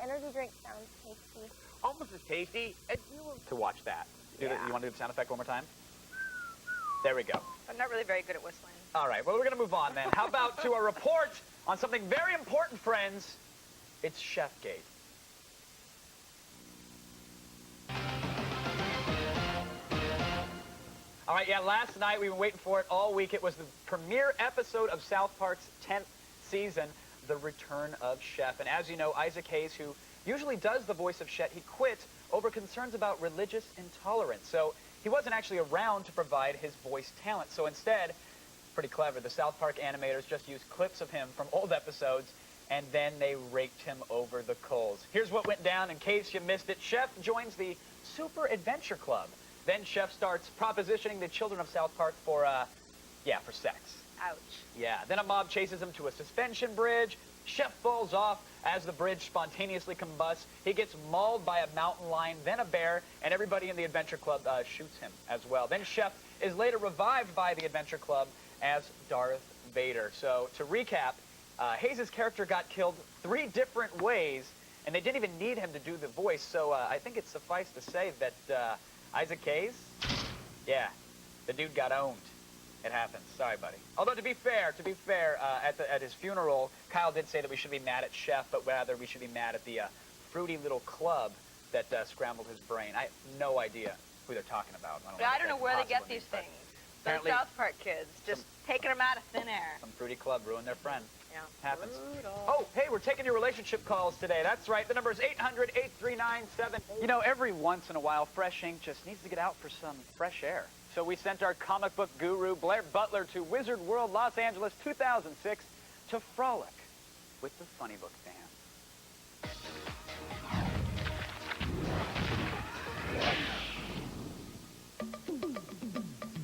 energy drink sounds tasty. Almost as tasty as you to watch that. You want to do the sound effect one more time? There we go. I'm not really very good at whistling. All right, well, we're going to move on then. How about to a report on something very important, friends? It's Chefgate. All right, yeah, last night, we've been waiting for it all week. It was the premiere episode of South Park's 10th season, The Return of Chef. And as you know, Isaac Hayes, who usually does the voice of Chef, he quit over concerns about religious intolerance. So he wasn't actually around to provide his voice talent. So instead, pretty clever, the South Park animators just used clips of him from old episodes, and then they raked him over the coals. Here's what went down in case you missed it. Chef joins the Super Adventure Club. Then Chef starts propositioning the children of South Park for sex. Ouch. Yeah, then a mob chases him to a suspension bridge. Chef falls off as the bridge spontaneously combusts. He gets mauled by a mountain lion, then a bear, and everybody in the Adventure Club shoots him as well. Then Chef is later revived by the Adventure Club as Darth Vader. So to recap, Hayes' character got killed 3 different ways, and they didn't even need him to do the voice. So I think it's suffice to say that Isaac Hayes, yeah, the dude got owned. It happens. Sorry, buddy. Although, to be fair, at his funeral, Kyle did say that we should be mad at Chef, but rather we should be mad at the fruity little club that scrambled his brain. I have no idea who they're talking about. I don't know where they get these things. Those South Park kids just taking them out of thin air. Some fruity club ruined their friend. Yeah. Happens. Oh, hey, we're taking your relationship calls today. That's right. The number is 800-839-7. You know, every once in a while, fresh ink just needs to get out for some fresh air. So we sent our comic book guru, Blair Butler, to Wizard World, Los Angeles, 2006, to frolic with the funny book fans.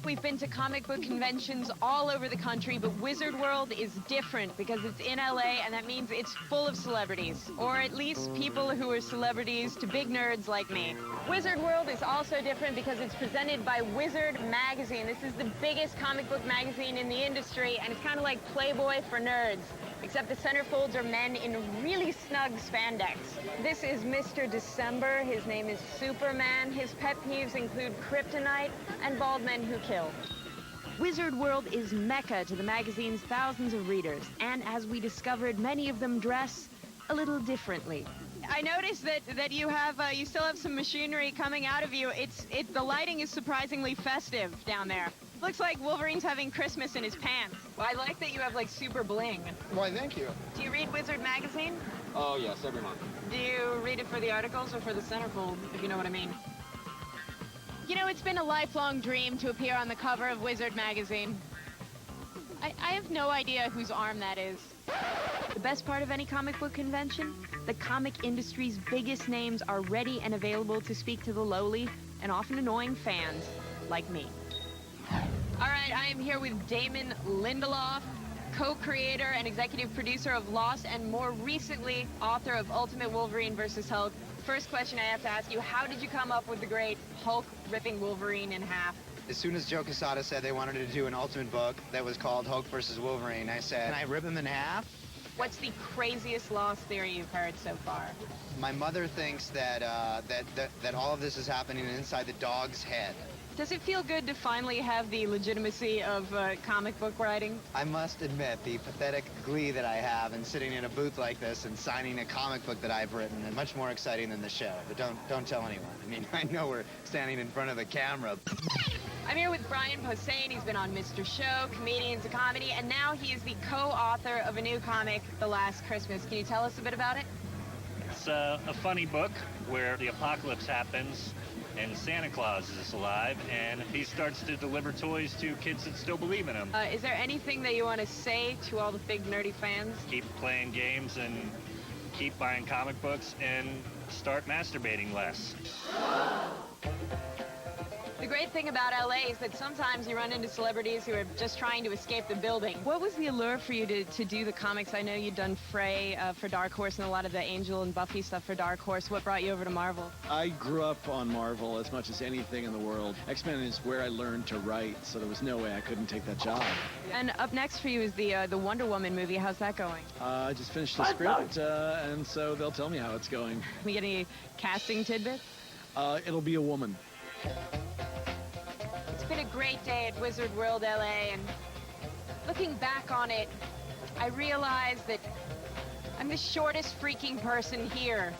We've been to comic book conventions all over the country, but Wizard World is different because it's in LA, and that means it's full of celebrities, or at least people who are celebrities to big nerds like me. Wizard World is also different because it's presented by Wizard Magazine. This is the biggest comic book magazine in the industry, and it's kind of like Playboy for nerds, except the centerfolds are men in really snug spandex. This is Mr. December. His name is Superman. His pet peeves include kryptonite and bald men who kill. Wizard World is mecca to the magazine's thousands of readers, and as we discovered, many of them dress a little differently. I noticed that you still have some machinery coming out of you. The lighting is surprisingly festive down there. Looks like Wolverine's having Christmas in his pants. Well, I like that you have like super bling. Why, thank you. Do you read Wizard Magazine? Oh, yes, every month. Do you read it for the articles or for the centerfold, if you know what I mean? You know, it's been a lifelong dream to appear on the cover of Wizard Magazine. I have no idea whose arm that is. The best part of any comic book convention? The comic industry's biggest names are ready and available to speak to the lowly and often annoying fans like me. All right, I am here with Damon Lindelof, co-creator and executive producer of Lost, and more recently, author of Ultimate Wolverine vs. Hulk. First question I have to ask you, how did you come up with the great Hulk ripping Wolverine in half? As soon as Joe Quesada said they wanted to do an Ultimate book that was called Hulk vs. Wolverine, I said, can I rip him in half? What's the craziest Lost theory you've heard so far? My mother thinks that all of this is happening inside the dog's head. Does it feel good to finally have the legitimacy of comic book writing? I must admit, the pathetic glee that I have in sitting in a booth like this and signing a comic book that I've written is much more exciting than the show. But don't tell anyone. I mean, I know we're standing in front of the camera. I'm here with Brian Posehn. He's been on Mr. Show, Comedians of Comedy, and now he is the co-author of a new comic, The Last Christmas. Can you tell us a bit about it? It's a funny book where the apocalypse happens and Santa Claus is alive, and he starts to deliver toys to kids that still believe in him. Is there anything that you want to say to all the big nerdy fans? Keep playing games and keep buying comic books and start masturbating less. The great thing about LA is that sometimes you run into celebrities who are just trying to escape the building. What was the allure for you to do the comics? I know you'd done Frey for Dark Horse and a lot of the Angel and Buffy stuff for Dark Horse. What brought you over to Marvel? I grew up on Marvel as much as anything in the world. X-Men is where I learned to write, so there was no way I couldn't take that job. And up next for you is the Wonder Woman movie. How's that going? I just finished the script, and so they'll tell me how it's going. Can we get any casting tidbits? It'll be a woman. It's been a great day at Wizard World LA, and looking back on it, I realize that I'm the shortest freaking person here.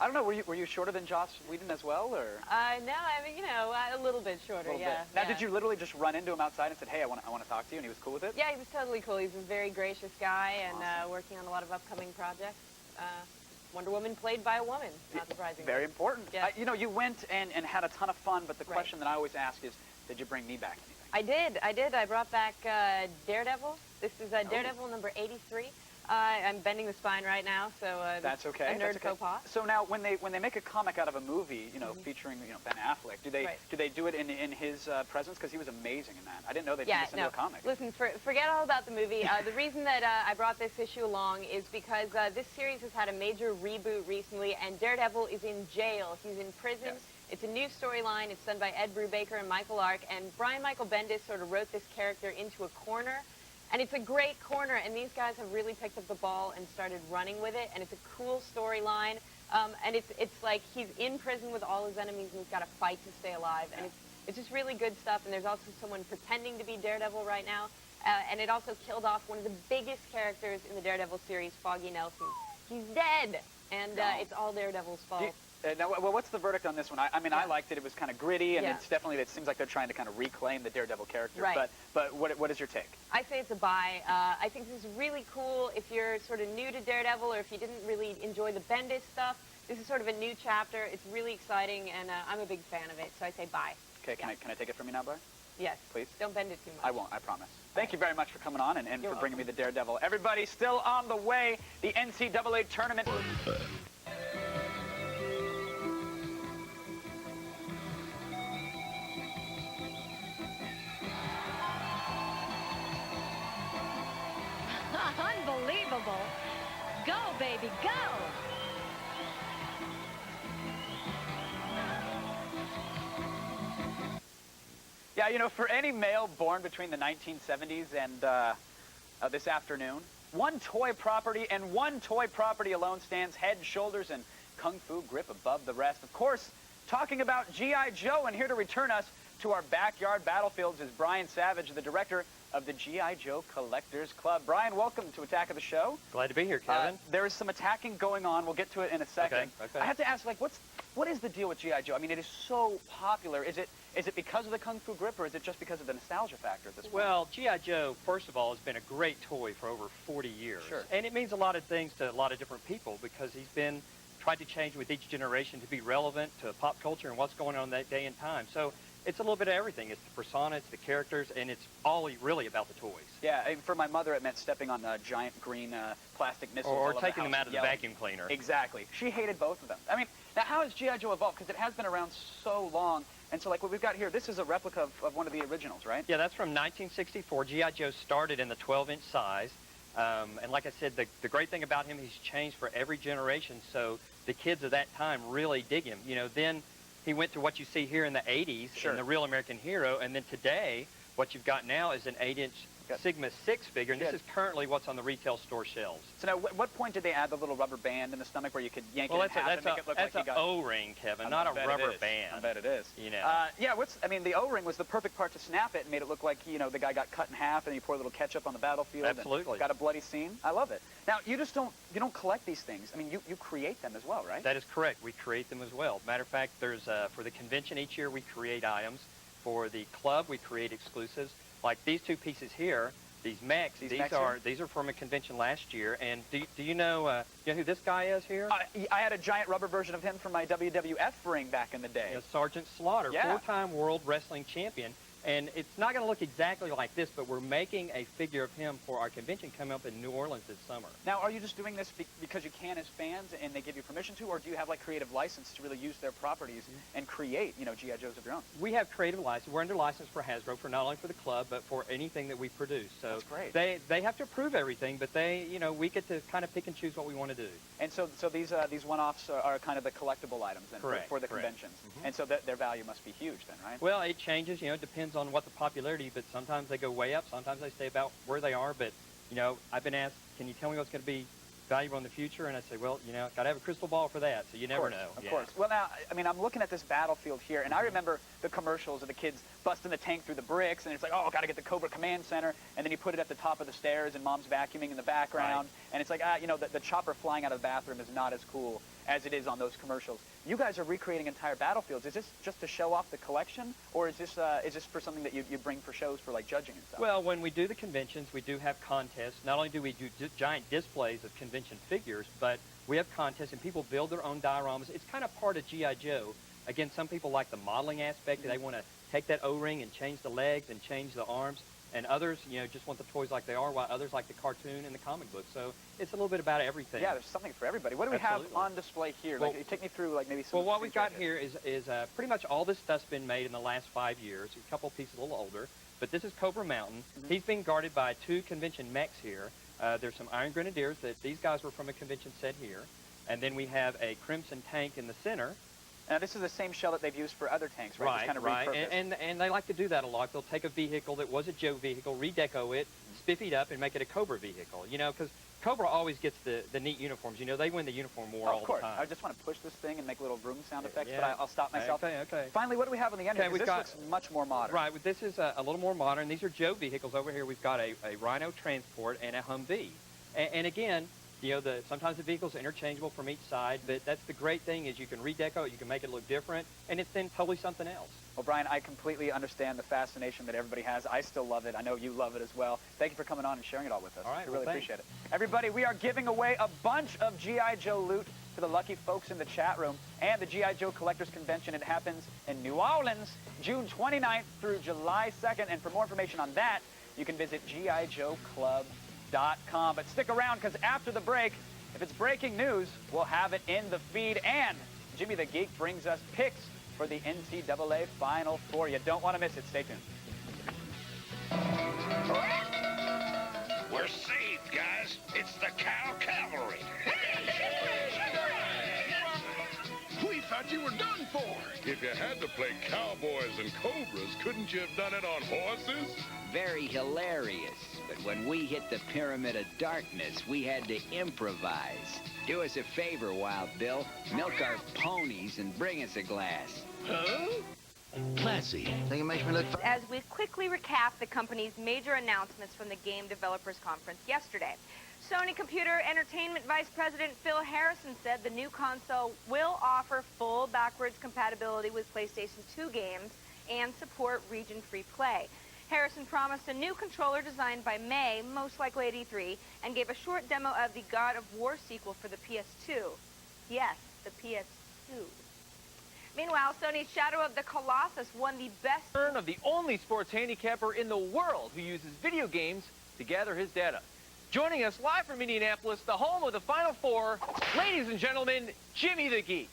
I don't know, were you shorter than Joss Whedon as well, or? No, I mean, you know, a little bit shorter, yeah. Now, yeah. did you literally just run into him outside and said, hey, I want to talk to you, and he was cool with it? Yeah, he was totally cool. He's a very gracious guy and Awesome. working on a lot of upcoming projects. Wonder Woman played by a woman, not surprisingly. Very important. Yeah. You know, you went and had a ton of fun, but the Right. question that I always ask is, did you bring me back anything? I did. I brought back Daredevil. This is Daredevil number 83. I'm bending the spine right now, so That's okay. a nerd That's okay. faux pas. So now, when they make a comic out of a movie, you know, featuring Ben Affleck, do they do it in his presence? Because he was amazing in that. I didn't know they did this into a comic. Listen, forget all about the movie. The reason that I brought this issue along is because this series has had a major reboot recently, and Daredevil is in jail. He's in prison. Yes. It's a new storyline. It's done by Ed Brubaker and Michael Ark, and Brian Michael Bendis sort of wrote this character into a corner. And it's a great corner, and these guys have really picked up the ball and started running with it, and it's a cool storyline. And it's like he's in prison with all his enemies, and he's got to fight to stay alive. And it's just really good stuff, and there's also someone pretending to be Daredevil right now. And it also killed off one of the biggest characters in the Daredevil series, Foggy Nelson. He's dead, and it's all Daredevil's fault. Now, well, what's the verdict on this one? I mean, I liked it. It was kind of gritty, and Yeah. it's definitely, it seems like they're trying to kind of reclaim the Daredevil character. Right. But what is your take? I say it's a buy. I think this is really cool if you're sort of new to Daredevil or if you didn't really enjoy the Bendis stuff. This is sort of a new chapter. It's really exciting, and I'm a big fan of it, so I say buy. Okay, can I take it from you now, Blair? Yes. Please? Don't bend it too much. I won't, I promise. Thank you very much for coming on and for You're bringing me the Daredevil. Everybody, still on the way, the NCAA tournament. Unbelievable. Go, baby, go. Yeah, you know, for any male born between the 1970s and this afternoon, one toy property and one toy property alone stands head, shoulders, and kung fu grip above the rest. Of course, talking about G.I. Joe, and here to return us to our backyard battlefields is Brian Savage, the director of the G.I. Joe Collectors Club. Brian, welcome to Attack of the Show. Glad to be here, Kevin. There is some attacking going on. We'll get to it in a second. Okay. I have to ask, like, what is the deal with G.I. Joe? I mean, it is so popular. Is it because of the kung fu grip, or is it just because of the nostalgia factor at this point? Well, G.I. Joe, first of all, has been a great toy for over 40 years. Sure. And it means a lot of things to a lot of different people because he's been tried to change with each generation to be relevant to pop culture and what's going on that day and time. So it's a little bit of everything. It's the persona, it's the characters, and it's all really about the toys. Yeah, and for my mother, it meant stepping on giant green plastic missiles. Or all over taking the them house out of the yelling. vacuum cleaner. Exactly. She hated both of them. I mean, now how has G.I. Joe evolved? Because it has been around so long. And so, like, what we've got here, this is a replica of one of the originals, right? Yeah, that's from 1964. G.I. Joe started in the 12-inch size. And like I said, the great thing about him, he's changed for every generation. So the kids of that time really dig him. You know, then he went to what you see here in the 80s, Sure. in the Real American Hero. And then today, what you've got now is an 8-inch Sigma 6 figure. And this is currently what's on the retail store shelves. So now, what point did they add the little rubber band in the stomach where you could yank it in half and make it look like that's you an got... O-ring, Kevin, not a rubber band. I bet it is. You know. Yeah, I mean, the O-ring was the perfect part to snap it and made it look like, you know, the guy got cut in half and you pour a little ketchup on the battlefield. Absolutely. And got a bloody scene. I love it. Now, you don't collect these things. I mean, you create them as well, right? That is correct. We create them as well. Matter of fact, there's for the convention each year we create items. For the club, we create exclusives. Like these two pieces here, these mechs. These are from a convention last year. And do you know who this guy is here? I had a giant rubber version of him from my WWF ring back in the day. Sergeant Slaughter, Yeah. 4-time World Wrestling Champion. And it's not going to look exactly like this, but we're making a figure of him for our convention coming up in New Orleans this summer. Now, are you just doing this because you can as fans and they give you permission to, or do you have like creative license to really use their properties and create, you know, G.I. Joes of your own? We have creative license. We're under license for Hasbro for not only for the club, but for anything that we produce. So that's great. They have to approve everything, but they, you know, we get to kind of pick and choose what we want to do. And so these one-offs are kind of the collectible items then for the conventions. And so their value must be huge then, right? Well, it changes, you know, it depends on what the popularity, but sometimes they go way up, sometimes they stay about where they are, but, you know, I've been asked, can you tell me what's going to be valuable in the future? And I say, well, you know, got to have a crystal ball for that, so you never know. Of course. Well, now, I mean, I'm looking at this battlefield here, and I remember the commercials of the kids busting the tank through the bricks, and it's like, oh, got to get the Cobra Command Center, and then you put it at the top of the stairs, and Mom's vacuuming in the background, and it's like, you know, the chopper flying out of the bathroom is not as cool as it is on those commercials. You guys are recreating entire battlefields. Is this just to show off the collection, or is this for something that you bring for shows for like judging and stuff? Well, when we do the conventions, we do have contests. Not only do we do giant displays of convention figures, but we have contests and people build their own dioramas. It's kind of part of G.I. Joe. Again, some people like the modeling aspect. They want to take that O-ring and change the legs and change the arms. And others, you know, just want the toys like they are, while others like the cartoon and the comic book. So it's a little bit about everything. Yeah, there's something for everybody. What do we have on display here? Well, like, take me through, like, maybe some... Well, what we've got here is pretty much all this stuff's been made in the last 5 years. A couple pieces a little older. But this is Cobra Mountain. He's being guarded by 2 convention mechs here. There's some Iron Grenadiers. These guys were from a convention set here. And then we have a Crimson tank in the center. Now, this is the same shell that they've used for other tanks, right? Right. And they like to do that a lot. They'll take a vehicle that was a Joe vehicle, redeco it, spiffy it up, and make it a Cobra vehicle. You know, because Cobra always gets the neat uniforms. You know, they win the uniform war all the time. Of course. I just want to push this thing and make little room sound effects, but I'll stop myself. Okay. Finally, what do we have on the end here? This looks much more modern. Right. This is a little more modern. These are Joe vehicles. Over here, we've got a Rhino Transport and a Humvee. And again, you know, sometimes the vehicles are interchangeable from each side, but that's the great thing is you can redeco it, you can make it look different, and it's then totally something else. Well, Brian, I completely understand the fascination that everybody has. I still love it. I know you love it as well. Thank you for coming on and sharing it all with us. All right, I really appreciate it. Everybody, we are giving away a bunch of G.I. Joe loot to the lucky folks in the chat room and the G.I. Joe Collectors Convention. It happens in New Orleans, June 29th through July 2nd, and for more information on that, you can visit GIJoeClub.com. But stick around, because after the break, if it's breaking news, we'll have it in the feed. And Jimmy the Geek brings us picks for the NCAA Final Four. You don't want to miss it. Stay tuned. We're saved, guys. It's the Cow Cavalry. We thought you were done for. If you had to play cowboys and cobras, couldn't you have done it on horses? Very hilarious. But when we hit the Pyramid of Darkness, we had to improvise. Do us a favor, Wild Bill. Milk our ponies and bring us a glass. Huh? Classy. Think it makes me look... As we quickly recap the company's major announcements from the Game Developers Conference yesterday. Sony Computer Entertainment Vice President Phil Harrison said the new console will offer full backwards compatibility with PlayStation 2 games and support region-free play. Harrison promised a new controller designed by May, most likely at E3, and gave a short demo of the God of War sequel for the PS2. Yes, the PS2. Meanwhile, Sony's Shadow of the Colossus won the best... ...turn of the only sports handicapper in the world who uses video games to gather his data. Joining us live from Indianapolis, the home of the Final Four, ladies and gentlemen, Jimmy the Geek.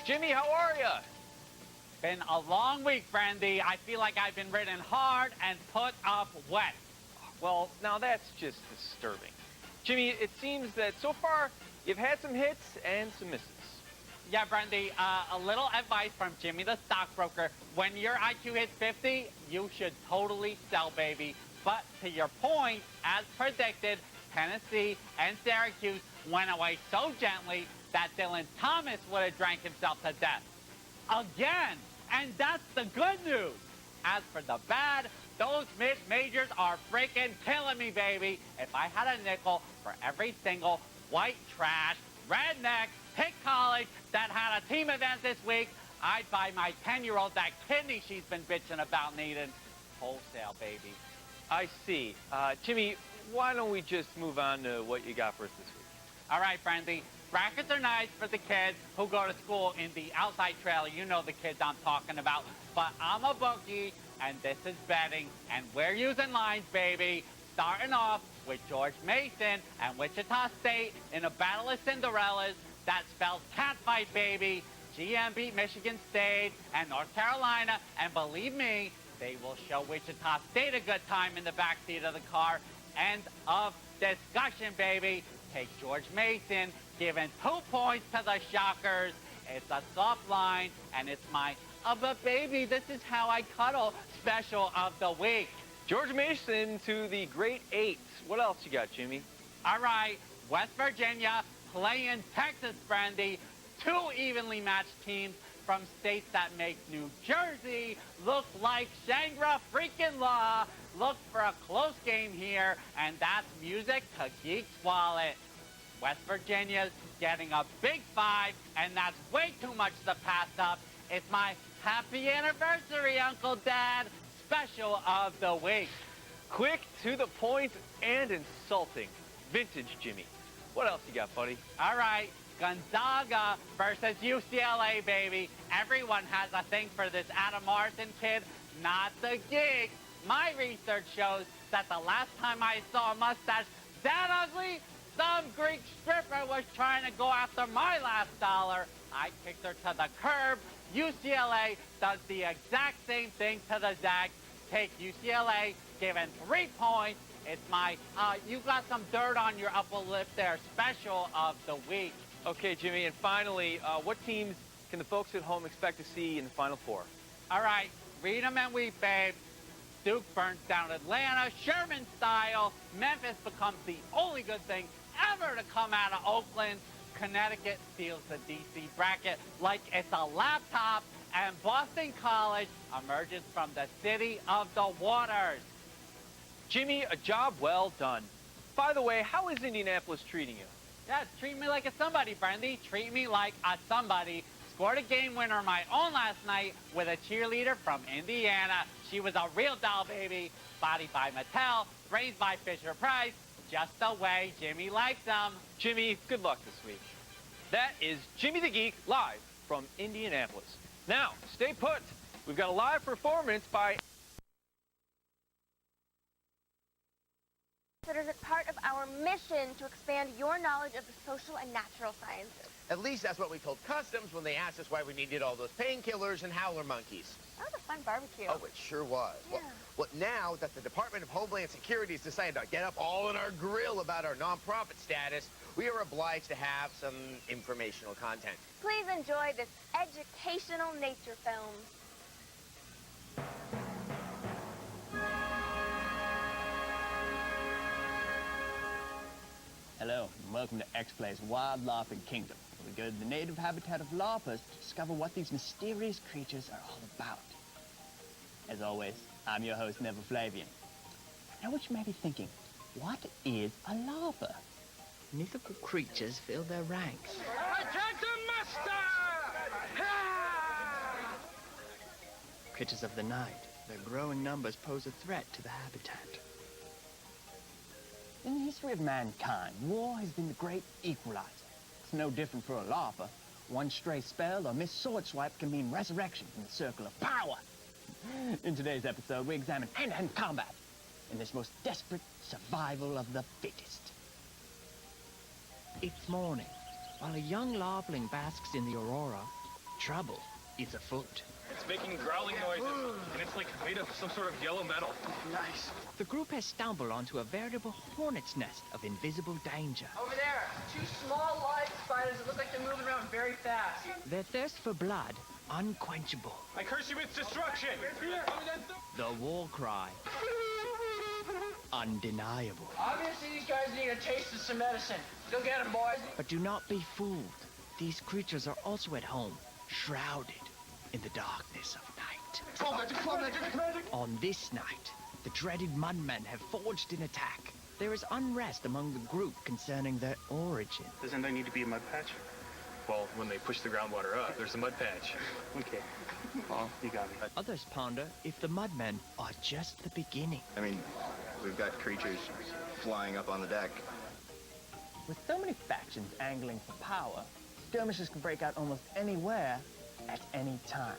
Jimmy, how are you? Been a long week, Brandy. I feel like I've been ridden hard and put up wet. Well, now that's just disturbing. Jimmy, it seems that so far you've had some hits and some misses. Yeah, Brandy, a little advice from Jimmy the stockbroker. When your IQ hits 50, you should totally sell, baby. But to your point, as predicted, Tennessee and Syracuse went away so gently that Dylan Thomas would have drank himself to death. Again! And that's the good news. As for the bad, those mid-majors are freaking killing me, baby. If I had a nickel for every single white trash, redneck, hick college that had a team event this week, I'd buy my 10-year-old that kidney she's been bitching about needing. Wholesale, baby. I see. Jimmy, why don't we just move on to what you got for us this week? All right, Brandy. Brackets are nice for the kids who go to school in the outside trailer. You know the kids I'm talking about. But I'm a bookie, and this is betting, and we're using lines, baby. Starting off with George Mason and Wichita State in a battle of Cinderellas that spells catfight, baby. GM beat Michigan State and North Carolina, and believe me, they will show Wichita State a good time in the backseat of the car. End of discussion, baby. Take George Mason, giving 2 points to the Shockers. It's a soft line, and it's my, but baby, this is how I cuddle special of the week. George Mason to the Great Eight. What else you got, Jimmy? All right, West Virginia playing Texas, Brandy. 2 evenly matched teams from states that make New Jersey look like Shangri-La freaking Law. Look for a close game here, and that's music to Geek's wallet. West Virginia's getting a big 5, and that's way too much to pass up. It's my happy anniversary, Uncle Dad, special of the week. Quick, to the point, and insulting. Vintage Jimmy. What else you got, buddy? All right, Gonzaga versus UCLA, baby. Everyone has a thing for this Adam Morrison kid, not the Geek. My research shows that the last time I saw a mustache that ugly, some Greek stripper was trying to go after my last dollar. I kicked her to the curb. UCLA does the exact same thing to the Zags. Take UCLA, given 3 points. It's my, you got some dirt on your upper lip there, special of the week. Okay, Jimmy, and finally, what teams can the folks at home expect to see in the Final Four? All right, read 'em and weep, babe. Duke burns down Atlanta, Sherman style. Memphis becomes the only good thing ever to come out of Oakland. Connecticut steals the D.C. bracket like it's a laptop, and Boston College emerges from the city of the waters. Jimmy, a job well done. By the way, how is Indianapolis treating you? Yeah, treat me like a somebody, Brandy. Treat me like a somebody. Scored a game winner of my own last night with a cheerleader from Indiana. She was a real doll, baby. Body by Mattel, brains by Fisher-Price. Just the way Jimmy likes them. Jimmy, good luck this week. That is Jimmy the Geek live from Indianapolis. Now, stay put. We've got a live performance by... Considered it part of our mission to expand your knowledge of the social and natural sciences. At least that's what we told Customs when they asked us why we needed all those painkillers and howler monkeys. That was a fun barbecue. Oh, it sure was. Yeah. Well, now that the Department of Homeland Security has decided to get up all in our grill about our nonprofit status, we are obliged to have some informational content. Please enjoy this educational nature film. Hello, and welcome to X-Play's Wildlife and Kingdom. We go to the native habitat of larpers to discover what these mysterious creatures are all about. As always, I'm your host, Never Flavian. I know what you may be thinking. What is a larper? Mythical creatures fill their ranks. Creatures of the night. Their growing numbers pose a threat to the habitat. In the history of mankind, war has been the great equalizer. It's no different for a larper. One stray spell or missed sword swipe can mean resurrection from the circle of power. In today's episode, we examine hand-to-hand combat in this most desperate survival of the fittest. It's morning. While a young larpling basks in the aurora, trouble is afoot. It's making growling noises, and it's like made of some sort of yellow metal. Nice. The group has stumbled onto a veritable hornet's nest of invisible danger. Over there, 2 small live spiders that look like they're moving around very fast. Their thirst for blood, unquenchable. I curse you with destruction! The war cry, undeniable. Obviously, these guys need a taste of some medicine. Go get them, boys. But do not be fooled. These creatures are also at home, shrouded in the darkness of night. On this night, the dreaded Mudmen have forged an attack. There is unrest among the group concerning their origin. Doesn't there need to be a mud patch? Well, when they push the groundwater up, there's a mud patch. Okay. Well, you got me. Others ponder if the Mudmen are just the beginning. I mean, we've got creatures flying up on the deck. With so many factions angling for power, skirmishes can break out almost anywhere, at any time.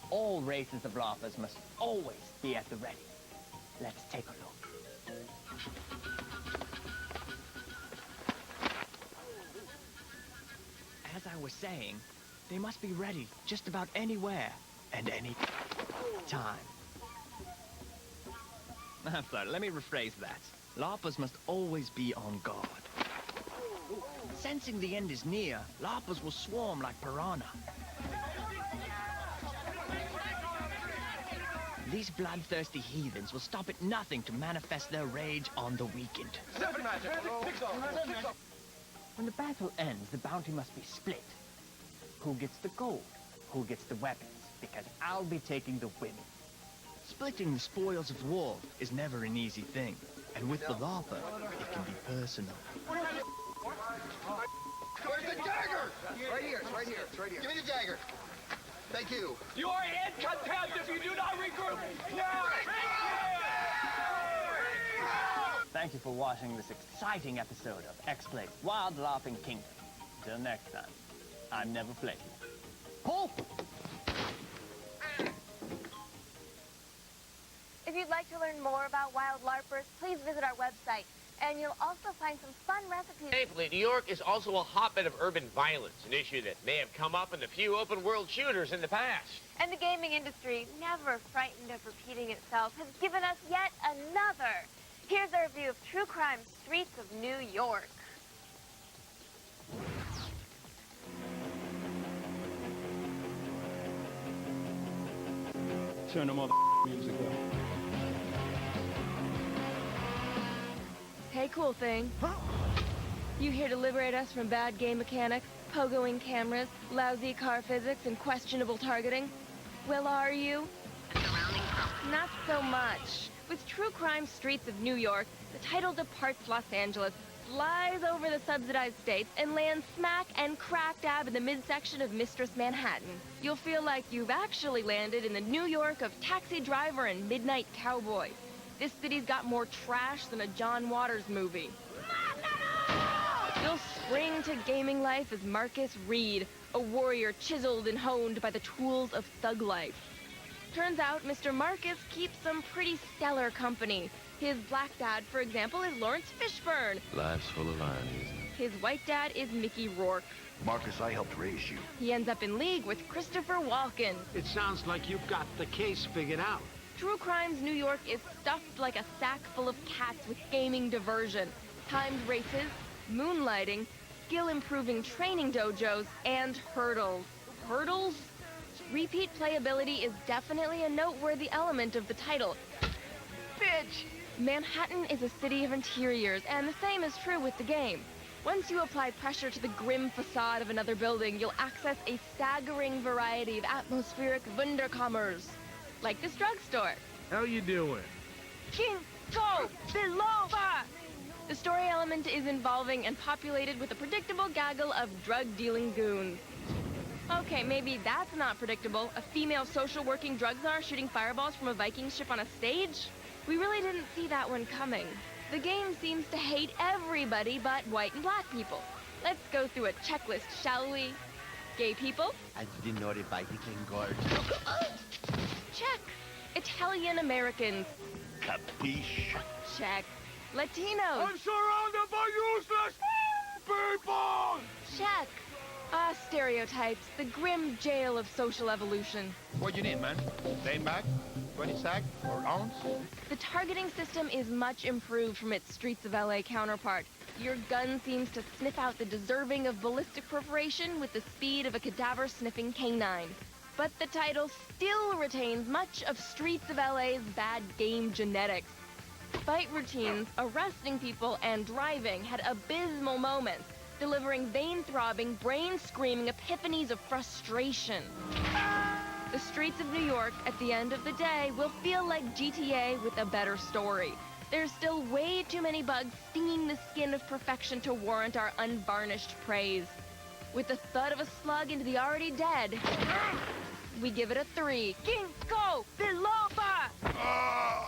All races of LARPers must always be at the ready. Let's take a look. As I was saying, they must be ready just about anywhere and any time. I'm sorry, let me rephrase that. LARPers must always be on guard. Sensing the end is near, LARPers will swarm like piranha. These bloodthirsty heathens will stop at nothing to manifest their rage on the weekend. When the battle ends, the bounty must be split. Who gets the gold? Who gets the weapons? Because I'll be taking the women. Splitting the spoils of war is never an easy thing. And with the LARPer, it can be personal. Where's the dagger? Right here, it's right here, it's right here. Give me the dagger. Thank you. You are in contempt if you do not regroup now! Thank you for watching this exciting episode of X-Play's Wild Laughing Kingdom. Until next time, I'm Never Flaky. Pull! If you'd like to learn more about wild LARPers, please visit our website. And you'll also find some fun recipes. Thankfully, New York is also a hotbed of urban violence, an issue that may have come up in a few open-world shooters in the past. And the gaming industry, never frightened of repeating itself, has given us yet another. Here's our view of true crime streets of New York. Turn them off music up. Hey, cool thing. You here to liberate us from bad game mechanics, pogoing cameras, lousy car physics, and questionable targeting? Well, are you? Not so much. With True Crime Streets of New York, the title departs Los Angeles, flies over the subsidized states, and lands smack and crack dab in the midsection of Mistress Manhattan. You'll feel like you've actually landed in the New York of Taxi Driver and Midnight Cowboy. This city's got more trash than a John Waters movie. You'll spring to gaming life as Marcus Reed, a warrior chiseled and honed by the tools of thug life. Turns out Mr. Marcus keeps some pretty stellar company. His black dad, for example, is Lawrence Fishburne. Life's full of ironies. His white dad is Mickey Rourke. Marcus, I helped raise you. He ends up in league with Christopher Walken. It sounds like you've got the case figured out. True Crime's New York is stuffed like a sack full of cats with gaming diversion, timed races, moonlighting, skill-improving training dojos, and hurdles. Hurdles? Repeat playability is definitely a noteworthy element of the title. Bitch! Manhattan is a city of interiors, and the same is true with the game. Once you apply pressure to the grim facade of another building, you'll access a staggering variety of atmospheric Wunderkammers. Like this drugstore. How you doing? King, go, below, The story element is involving and populated with a predictable gaggle of drug-dealing goons. Okay, maybe that's not predictable. A female social working drug czar shooting fireballs from a Viking ship on a stage? We really didn't see that one coming. The game seems to hate everybody but white and black people. Let's go through a checklist, shall we? Gay people? I didn't know the Viking guard. Check. Italian Americans? Capiche? Check. Latinos? I'm surrounded by useless people! Check. Stereotypes, the grim jail of social evolution. What you need, man? 10 bag, 20 sack, or ounce? The targeting system is much improved from its Streets of LA counterpart. Your gun seems to sniff out the deserving of ballistic perforation with the speed of a cadaver-sniffing canine. But the title still retains much of Streets of LA's bad game genetics. Fight routines, arresting people, and driving had abysmal moments, delivering vein-throbbing, brain-screaming epiphanies of frustration. The streets of New York, at the end of the day, will feel like GTA with a better story. There's still way too many bugs stinging the skin of perfection to warrant our unvarnished praise. With the thud of a slug into the already dead, we give it a 3. King, go! Below 5!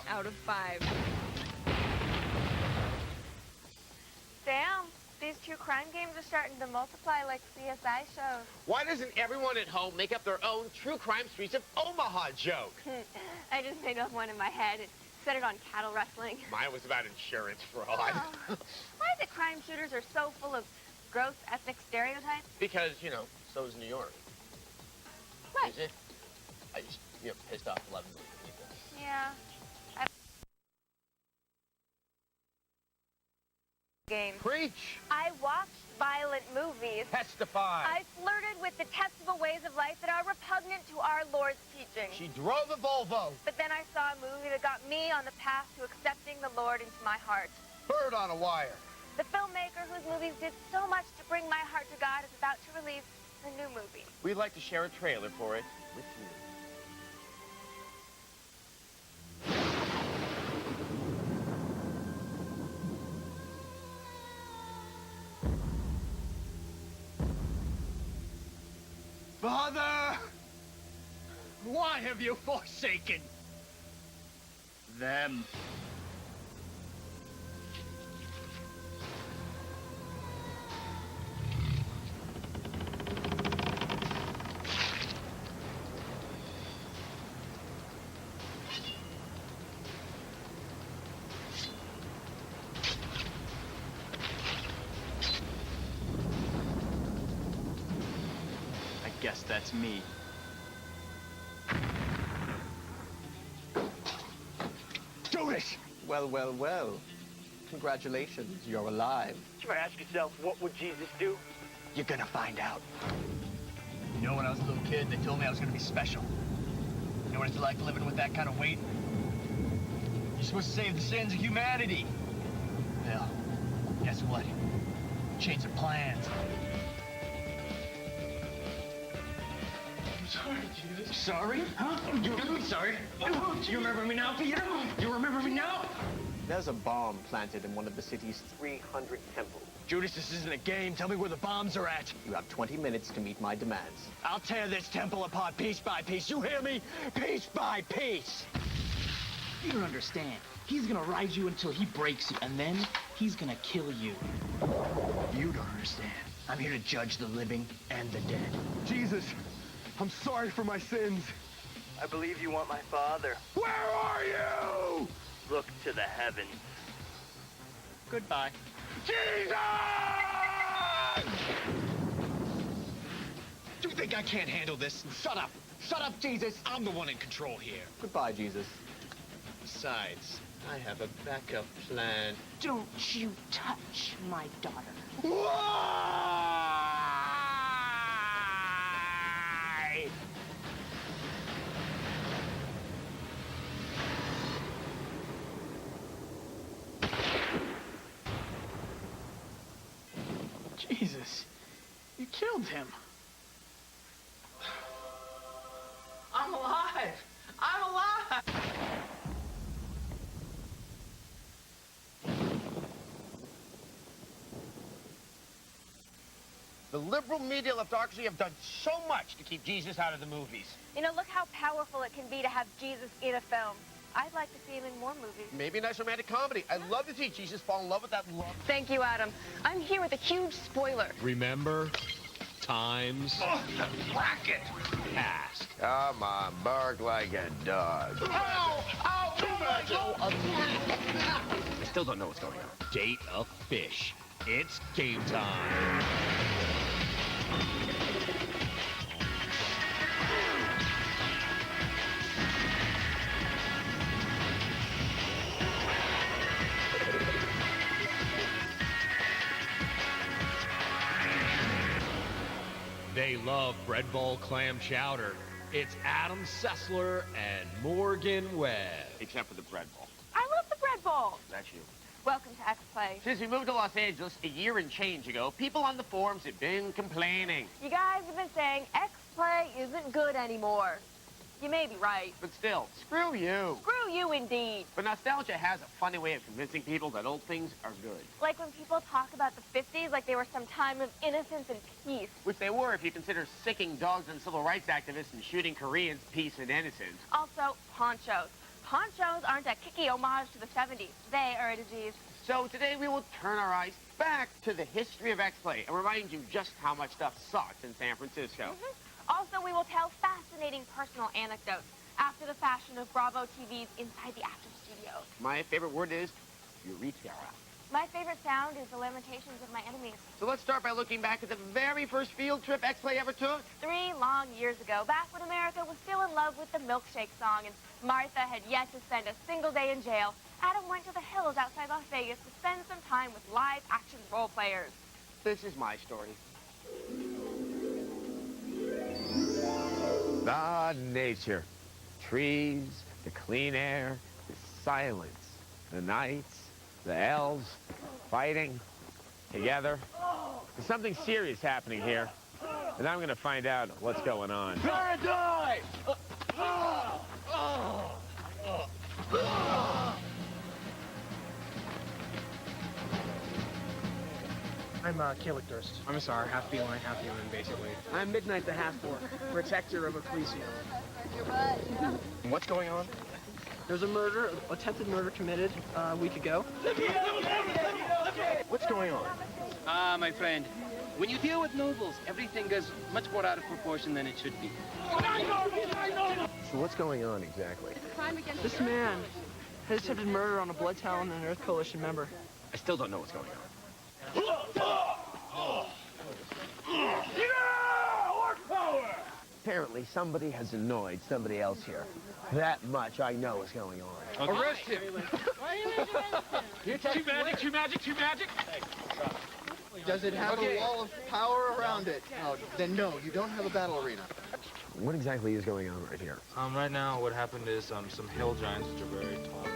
Out of 5. Damn, these true crime games are starting to multiply like CSI shows. Why doesn't everyone at home make up their own True Crime Streets of Omaha joke? I just made up one in my head and set it on cattle wrestling. Mine was about insurance fraud. Oh. Why is it crime shooters are so full of gross ethnic stereotypes? Because, you know, so is New York. Right. Is it? I just, you know, pissed off 11 million people. Yeah. Game. Preach! I watched violent movies. Testify! I flirted with detestable ways of life that are repugnant to our Lord's teaching. She drove a Volvo. But then I saw a movie that got me on the path to accepting the Lord into my heart. Bird on a wire. The filmmaker whose movies did so much to bring my heart to God is about to release a new movie. We'd like to share a trailer for it with you. Father, why have you forsaken them? I guess that's me. Do it! Well, well, well. Congratulations, you're alive. You ever ask yourself, what would Jesus do? You're gonna find out. You know, when I was a little kid, they told me I was gonna be special. You know what it's like living with that kind of weight? You're supposed to save the sins of humanity. Well, guess what? Change of plans. Sorry, Jesus. Sorry? Huh? You sorry? You remember me now, Peter? You remember me now? There's a bomb planted in one of the city's 300 temples. Judas, this isn't a game. Tell me where the bombs are at. You have 20 minutes to meet my demands. I'll tear this temple apart piece by piece. You hear me? Piece by piece. You don't understand. He's gonna ride you until he breaks you, and then he's gonna kill you. You don't understand. I'm here to judge the living and the dead. Jesus, I'm sorry for my sins. I believe you want my father. Where are you? Look to the heavens. Goodbye. Jesus! Do you think I can't handle this? Shut up. Shut up, Jesus. I'm the one in control here. Goodbye, Jesus. Besides, I have a backup plan. Don't you touch my daughter. Why? Jesus, you killed him. I'm alive! I'm alive! The liberal media leftocracy have done so much to keep Jesus out of the movies. You know, look how powerful it can be to have Jesus in a film. I'd like to see him in more movies. Maybe a nice romantic comedy. I'd love to see Jesus fall in love with that love. Thank you, Adam. I'm here with a huge spoiler. Remember, times Racket! past. Come on, bark like a dog. Ow! Ow! I still don't know what's going on. Date a fish. It's game time. They love bread bowl clam chowder. It's Adam Sessler and Morgan Webb. Except for the bread bowl. I love the bread bowl. That's you. Welcome to X-Play. Since we moved to Los Angeles a year and change ago, people on the forums have been complaining. You guys have been saying X-Play isn't good anymore. You may be right. But still, screw you. Screw you indeed. But nostalgia has a funny way of convincing people that old things are good. Like when people talk about the 50s like they were some time of innocence and peace. Which they were if you consider sicking dogs and civil rights activists and shooting Koreans peace and innocence. Also, ponchos. Ponchos aren't a kicky homage to the 70s. They are a disease. So today we will turn our eyes back to the history of X-Play and remind you just how much stuff sucks in San Francisco. Also, we will tell fascinating personal anecdotes after the fashion of Bravo TV's Inside the Actors Studio. My favorite word is Eureka. My favorite sound is the lamentations of my enemies. So let's start by looking back at the very first field trip X-Play ever took. 3 long years ago, back when America was still in love with the milkshake song and Martha had yet to spend a single day in jail, Adam went to the hills outside Las Vegas to spend some time with live-action role players. This is my story. The nature. Trees, the clean air, the silence, the nights, the elves, fighting together. There's something serious happening here, and I'm gonna find out what's going on. Paradise! I'm Caleb Durst. I'm a SAR, half feline, half human, basically. I'm Midnight the Half-Orc, protector of Ecclesia. What's going on? There's a murder, attempted murder committed a week ago. What's going on? Ah, my friend, when you deal with nobles, everything goes much more out of proportion than it should be. So what's going on exactly? This man has attempted murder on a Blood Talon and an Earth Coalition member. I still don't know what's going on. Apparently, somebody has annoyed somebody else here. That much I know is going on. Okay. Arrest him! Too magic, too magic, too magic! Does it have a wall of power around it? Oh, then no, you don't have a battle arena. What exactly is going on right here? Right now, what happened is some hill giants, which are very tall.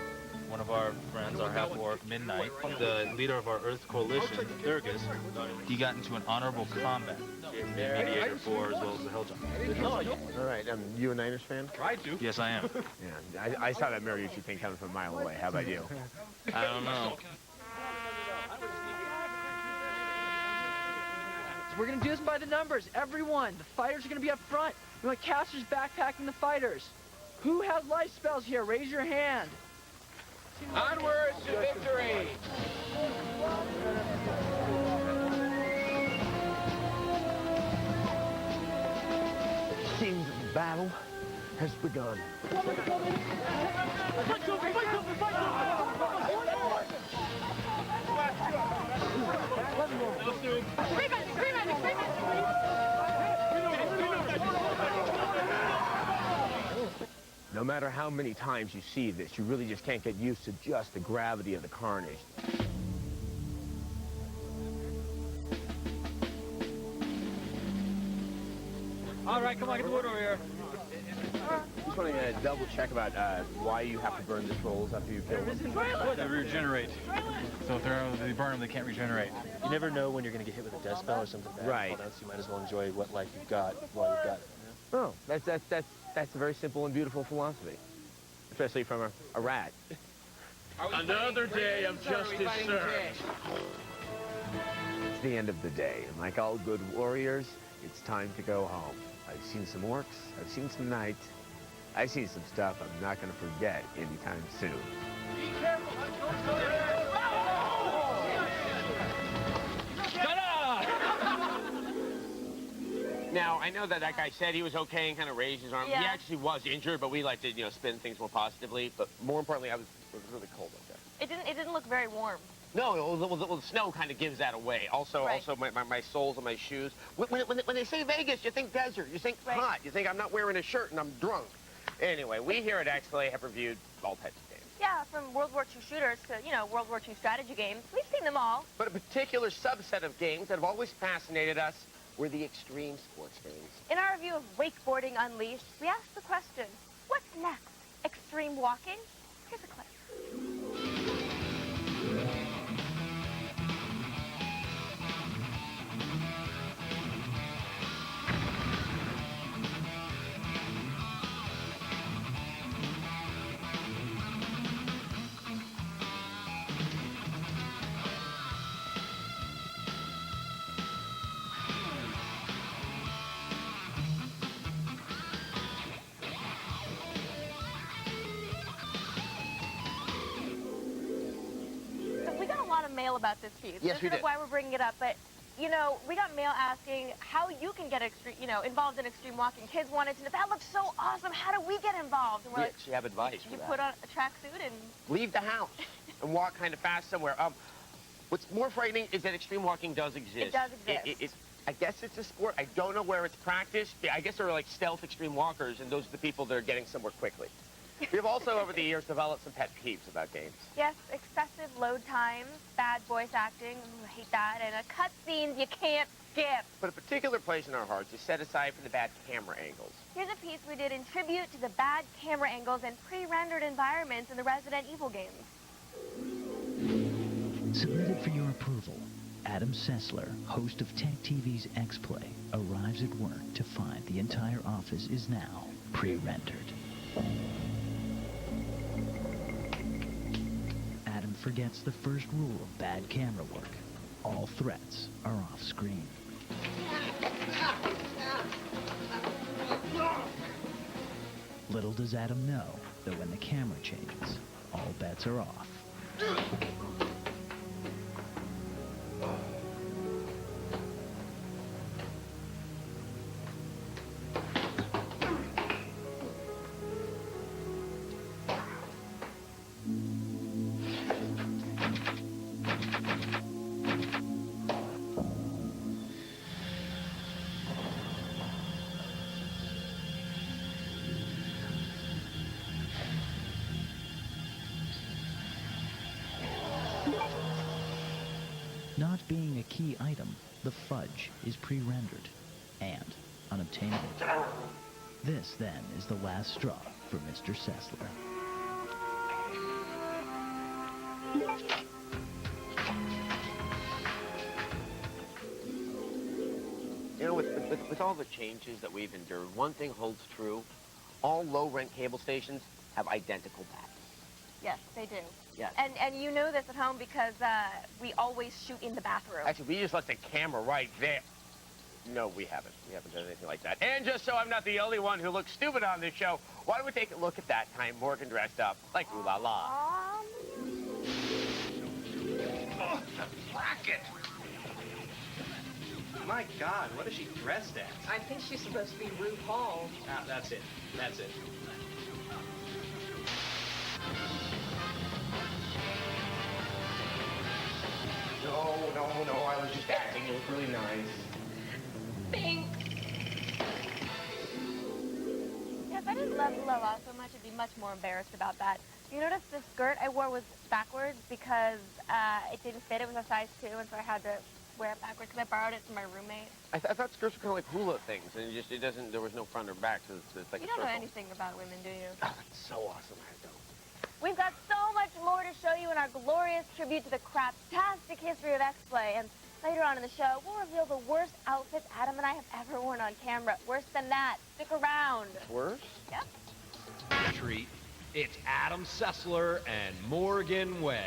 One of our friends, our half-orc, Midnight, the leader of our Earth Coalition, Thurgus, he got into an honorable combat. The mediator for as well as the hill giant. All right, you a Niners fan? Try to. Yes, I am. Yeah, I saw that Mariucci thing coming from a mile away. How about you? I don't know. We're gonna do this by the numbers, everyone. The fighters are gonna be up front. We want casters backpacking the fighters. Who has life spells here? Raise your hand. Onwards to victory! Seems the battle has begun. No matter how many times you see this, you really just can't get used to just the gravity of the carnage. All right, come on, get the wood over here. Just want to double check about why you have to burn the trolls after you kill them. They regenerate. So if they burn them, they can't regenerate. You never know when you're going to get hit with a death spell or something bad. Right. So you might as well enjoy what life you've got while you've got it. You know? Oh, that's a very simple and beautiful philosophy, especially from a rat. Another day of justice served. It's the end of the day, and like all good warriors, it's time to go home. I've seen some orcs, I've seen some knights, I've seen some stuff I'm not going to forget anytime soon. Be careful! Now, I know that guy said he was okay and kind of raised his arm. Yeah. He actually was injured, but we like to, spin things more positively. But more importantly, it was really cold out there. It didn't look very warm. No, the snow kind of gives that away. Also, Right. my soles on my shoes. When they say Vegas, you think desert, you think hot, you think I'm not wearing a shirt and I'm drunk. Anyway, we here at X-Play have reviewed all types of games. Yeah, from World War II shooters to, World War II strategy games. We've seen them all. But a particular subset of games that have always fascinated us were the extreme sports games. In our review of Wakeboarding Unleashed, we asked the question, what's next? Extreme walking? Here's a clip. mail about this piece. Yes, This we is did. why we're bringing it up, but you know, we got mail asking how you can get involved in extreme walking. Kids wanted to know, that looks so awesome. How do we get involved? And we're We like, actually have advice for you that. put on a tracksuit and Leave the house and walk kind of fast somewhere. What's more frightening is that extreme walking does exist. It does exist. I guess it's a sport. I don't know where it's practiced. I guess there are like stealth extreme walkers, and those are the people that are getting somewhere quickly. We have also, over the years, developed some pet peeves about games. yes, excessive load times, bad voice acting, I hate that, and cutscenes you can't skip. But a particular place in our hearts is set aside for the bad camera angles. Here's a piece we did in tribute to the bad camera angles and pre-rendered environments in the Resident Evil games. Submitted for your approval, Adam Sessler, host of Tech TV's X-Play, arrives at work to find the entire office is now pre-rendered. Adam forgets the first rule of bad camera work. All threats are off screen. Little does Adam know that when the camera changes, all bets are off. Not being a key item, the fudge is pre-rendered and unobtainable. This, then, is the last straw for Mr. Sessler. You know, with all the changes that we've endured, one thing holds true. All low-rent cable stations have identical backs. Yes, they do. Yes. And you know this at home because we always shoot in the bathroom. Actually, we just left the camera right there. No, we haven't. We haven't done anything like that. And just so I'm not the only one who looks stupid on this show, why don't we take a look at that time Morgan dressed up like Ooh La La. Oh, the racket! My God, what is she dressed as? I think she's supposed to be RuPaul. Ah, that's it. That's it. No, I was just acting. It was really nice. Thanks. Yeah, if I didn't love La La so much, I'd be much more embarrassed about that. You notice the skirt I wore was backwards because it didn't fit. It was a size 2, and so I had to wear it backwards because I borrowed it from my roommate. I thought skirts were kind of like hula things, and it doesn't, there was no front or back, so it's like You a don't know circle. anything about women, do you? Oh, that's so awesome. I don't. We've got so much more to show you in our glorious tribute to the craptastic history of X-Play, and later on in the show, we'll reveal the worst outfits Adam and I have ever worn on camera. Worse than that. Stick around. Worse? Yep. Treat. It's Adam Sessler and Morgan Webb.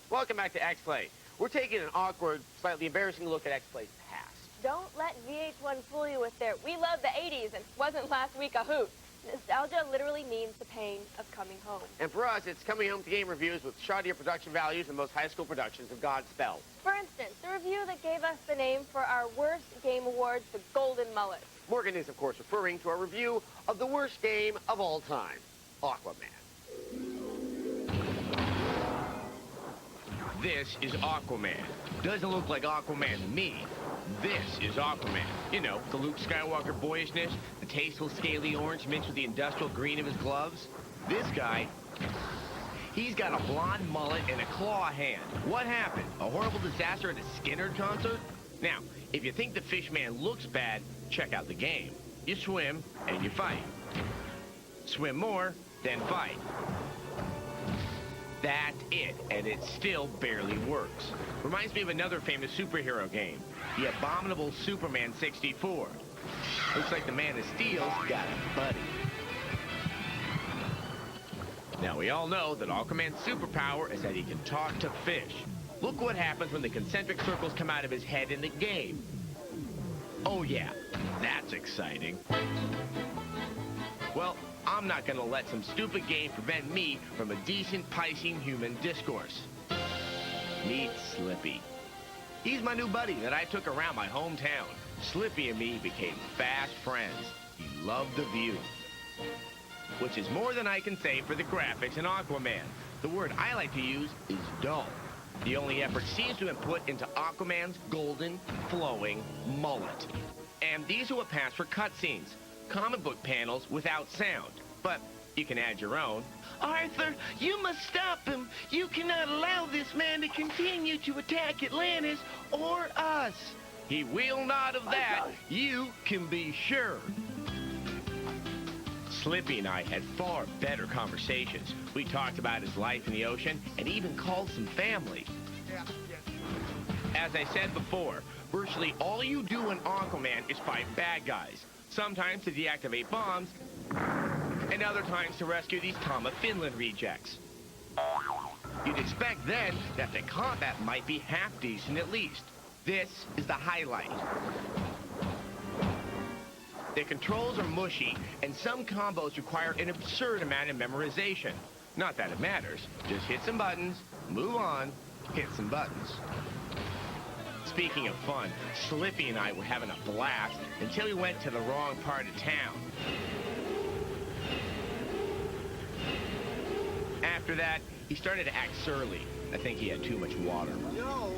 Welcome back to X-Play. We're taking an awkward, slightly embarrassing look at X-Play's past. Don't let VH1 fool you with their "we love the 80s" and wasn't last week a hoot. Nostalgia literally means the pain of coming home. And for us, it's coming home to game reviews with shoddier production values than most high school productions of Godspell. For instance, the review that gave us the name for our worst game awards, the Golden Mullet. Morgan is, of course, referring to our review of the worst game of all time, Aquaman. This is Aquaman. Doesn't look like Aquaman to me. This is Aquaman. You know, the Luke Skywalker boyishness, the tasteful scaly orange mixed with the industrial green of his gloves. This guy, he's got a blonde mullet and a claw hand. What happened? A horrible disaster at a Skinner concert? Now, if you think the fish man looks bad, check out the game. You swim and you fight. Swim more, then fight. That's it, and it still barely works. Reminds me of another famous superhero game, the abominable Superman 64. Looks like the Man of Steel's got a buddy. Now, we all know that Aquaman's superpower is that he can talk to fish. Look what happens when the concentric circles come out of his head in the game. Oh yeah, that's exciting. Well, I'm not gonna let some stupid game prevent me from a decent Piscean human discourse. meet Slippy. He's my new buddy that I took around my hometown. Slippy and me became fast friends. He loved the view. Which is more than I can say for the graphics in Aquaman. The word I like to use is dull. The only effort seems to have been put into Aquaman's golden, flowing mullet. And these are what pass for cutscenes. Comic book panels without sound. But you can add your own. Arthur, you must stop him. You cannot allow this man to continue to attack Atlantis or us. He will not of that. You can be sure. Slippy and I had far better conversations. We talked about his life in the ocean and even called some family. As I said before, virtually all you do in Aquaman is fight bad guys. Sometimes to deactivate bombs, and other times to rescue these Tom of Finland rejects. You'd expect then that the combat might be half decent at least. This is the highlight. The controls are mushy, and some combos require an absurd amount of memorization. Not that it matters. Just hit some buttons, move on, hit some buttons. Speaking of fun, Slippy and I were having a blast until we went to the wrong part of town. After that, he started to act surly. I think he had too much water. No.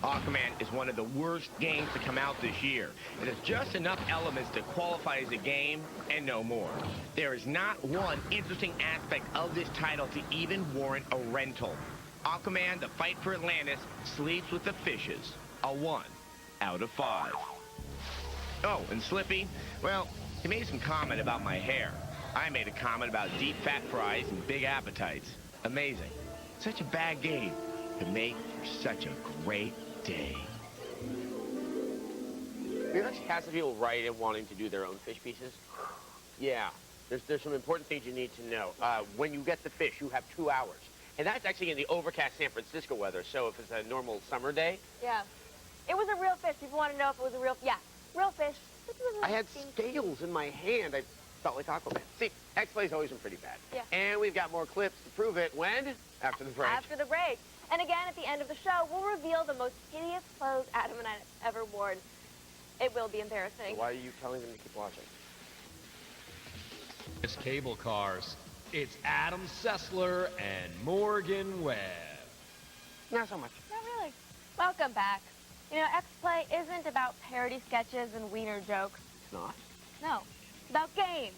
Aquaman is one of the worst games to come out this year. It has just enough elements to qualify as a game and no more. There is not one interesting aspect of this title to even warrant a rental. Aquaman, the fight for Atlantis, sleeps with the fishes. A 1 out of 5. Oh, and Slippy, well, he made some comment about my hair. I made a comment about deep fat fries and big appetites. Amazing. Such a bad game to make for such a great day. We've actually had some people write in wanting to do their own fish pieces. Yeah, there's some important things you need to know. When you get the fish, you have 2 hours. And that's actually in the overcast San Francisco weather, so if it's a normal summer day. Yeah. It was a real fish. People want to know if it was a real... Yeah, real fish. I had scales in my hand. I felt like Aquaman. See, X-Play's always been pretty bad. Yeah. And we've got more clips to prove it. When? After the break. After the break. And again, at the end of the show, we'll reveal the most hideous clothes Adam and I have ever worn. It will be embarrassing. So why are you telling them to keep watching? It's cable cars. It's Adam Sessler and Morgan Webb. Not so much. Not really. Welcome back. You know, X-Play isn't about parody sketches and wiener jokes. It's not. No. It's about games.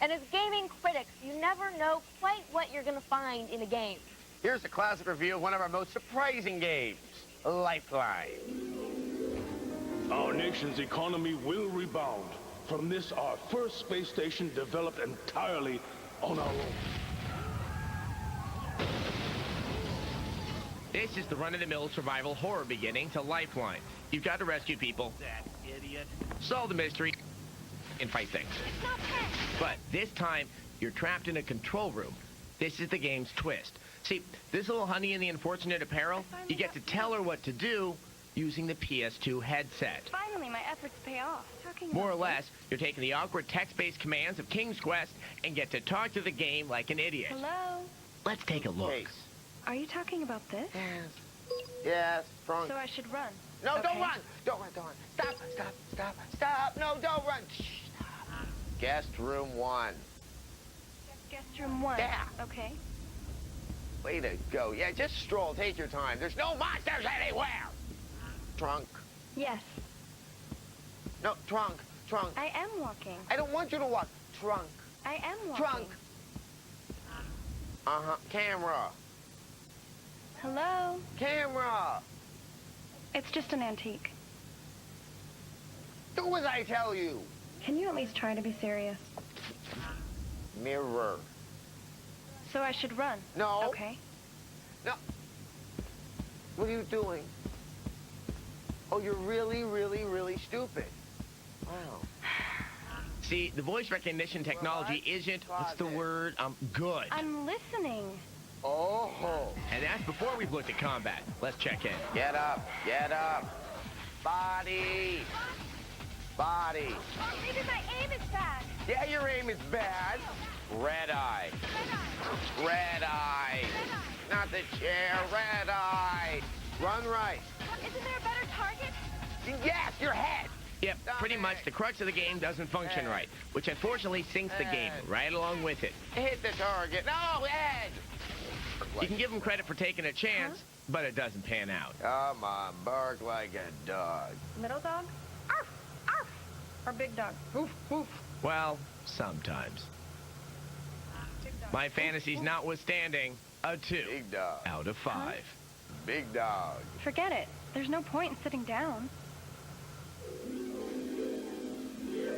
And as gaming critics, you never know quite what you're going to find in a game. Here's a classic review of one of our most surprising games, Lifeline. Our nation's economy will rebound from this, our first space station developed entirely on our own. This is the run-of-the-mill survival horror beginning to Lifeline. You've got to rescue people, That idiot. solve the mystery, and fight things. It's not pet. But this time, you're trapped in a control room. This is the game's twist. See, this little honey in the unfortunate apparel, you get to tell her what to do using the PS2 headset. Finally, my efforts pay off. More or less, you're taking the awkward text-based commands of King's Quest and get to talk to the game like an idiot. Hello? Let's take a look. Hey. Are you talking about this? Yes, Frank. So I should run. No, Okay. don't run. Don't run, don't run. Stop. No, don't run. Shh, stop. Guest room 1. Guest room 1. Yeah. Okay. Way to go. Yeah, just stroll. Take your time. There's no monsters anywhere. Trunk. Yes. No, trunk. I am walking. I don't want you to walk. Trunk. I am walking. Trunk. Uh-huh. Camera. Hello? Camera. It's just an antique. Do as I tell you. Can you at least try to be serious? Mirror. So I should run? No. Okay. No. What are you doing? Oh, you're really, really, really stupid. Wow. See, the voice recognition technology isn't, what's the word, good. I'm listening. Oh. And that's before we've looked at combat. Let's check in. Get up. Body. Maybe my aim is bad. Yeah, your aim is bad. Red eye. not the chair. Red eye. Run right. Isn't there a better target? Yes, your head. Yep, pretty much the crux of the game doesn't function right, which unfortunately sinks the game right along with it. Hit the target. No, head. You can give him credit for taking a chance, but it doesn't pan out. Come on, bark like a dog. Middle dog? Arf! Arf! Or big dog? Woof, woof. Well, sometimes. My fantasies notwithstanding, a 2 out of 5. Big dog. Forget it. There's no point in sitting down.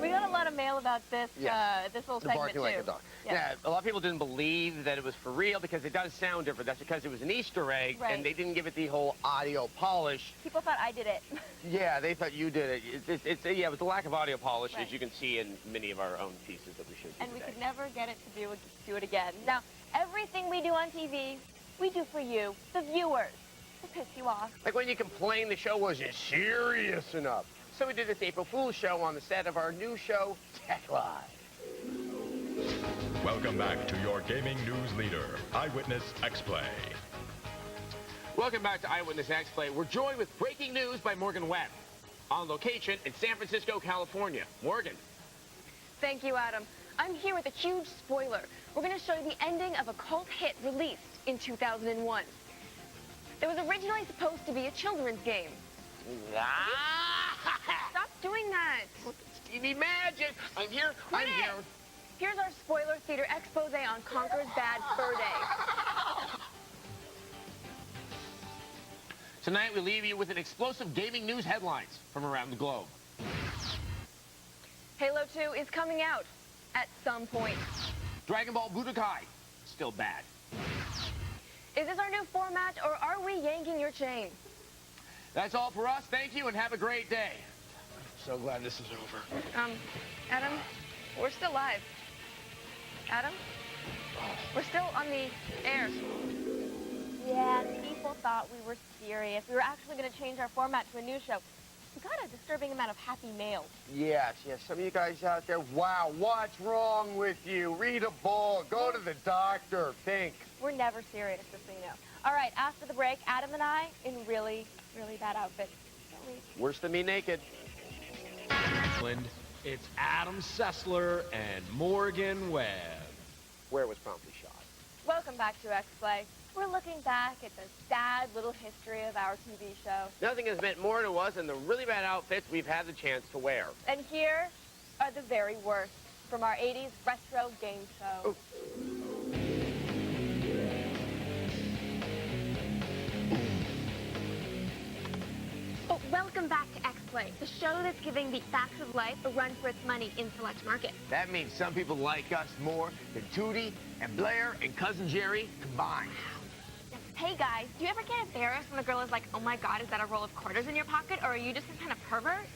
We got a lot of mail about this, this little segment, barking too. like a dog. Yeah, a lot of people didn't believe that it was for real because it does sound different. That's because it was an Easter egg, and they didn't give it the whole audio polish. People thought I did it. Yeah, they thought you did it. Yeah, it was the lack of audio polish, as you can see in many of our own pieces that we showed you And we today. could never get it to do it again. Now, everything we do on TV, we do for you, the viewers, to piss you off. Like when you complained the show wasn't serious enough. So we did this April Fool's show on the set of our new show, Tech Live. Welcome back to your gaming news leader, Eyewitness X-Play. Welcome back to Eyewitness X-Play. We're joined with breaking news by Morgan Webb on location in San Francisco, California. Morgan. Thank you, Adam. I'm here with a huge spoiler. We're going to show you the ending of a cult hit released in 2001. It was originally supposed to be a children's game. Stop doing that. Stevie Magic. I'm here. I'm here. Here's our spoiler theater expose on Conker's Bad Fur Day. Tonight we leave you with an explosive gaming news headlines from around the globe. Halo 2 is coming out at some point. Dragon Ball Budokai, still bad. Is this our new format, or are we yanking your chain? That's all for us. Thank you and have a great day. I'm so glad this is over. Adam, we're still live. Adam? We're still on the air. Yeah, people thought we were serious. We were actually going to change our format to a news show. We got a disturbing amount of happy mail. Yes. Some of you guys out there, wow, what's wrong with you? Read a book, go to the doctor, think. We're never serious, just so you know. All right, after the break, Adam and I in really, really bad outfits. Don't we? Worse than me naked. It's Adam Sessler and Morgan Webb. Where was promptly shot. Welcome back to X-Play. We're looking back at the sad little history of our TV show. Nothing has meant more to us than the really bad outfits we've had the chance to wear. And here are the very worst from our 80s retro game show. Ooh. Oh, welcome back to X-Play, the show that's giving the facts of life a run for its money in select markets. That means some people like us more than Tootie and Blair and Cousin Jerry combined. Hey guys, do you ever get embarrassed when the girl is like, oh my god, is that a roll of quarters in your pocket, or are you just some kind of pervert?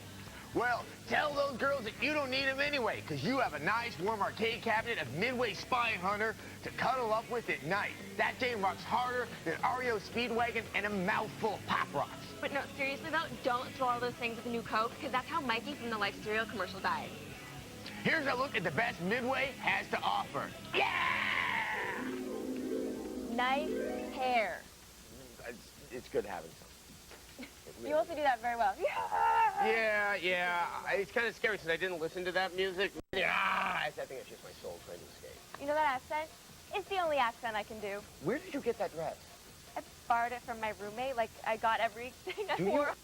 Well, tell those girls that you don't need them anyway, because you have a nice, warm arcade cabinet of Midway Spy Hunter to cuddle up with at night. That thing rocks harder than REO Speedwagon and a mouthful of Pop Rocks. But no, seriously though, don't throw all those things with the new Coke, because that's how Mikey from the Life cereal commercial died. Here's a look at the best Midway has to offer. Yeah! Nice hair. It's good having some. You also do that very well. Yeah. It's kind of scary since I didn't listen to that music. I think it's just my soul trying to escape. You know that accent? It's the only accent I can do. Where did you get that dress? I borrowed it from my roommate. Like, I got everything I wore.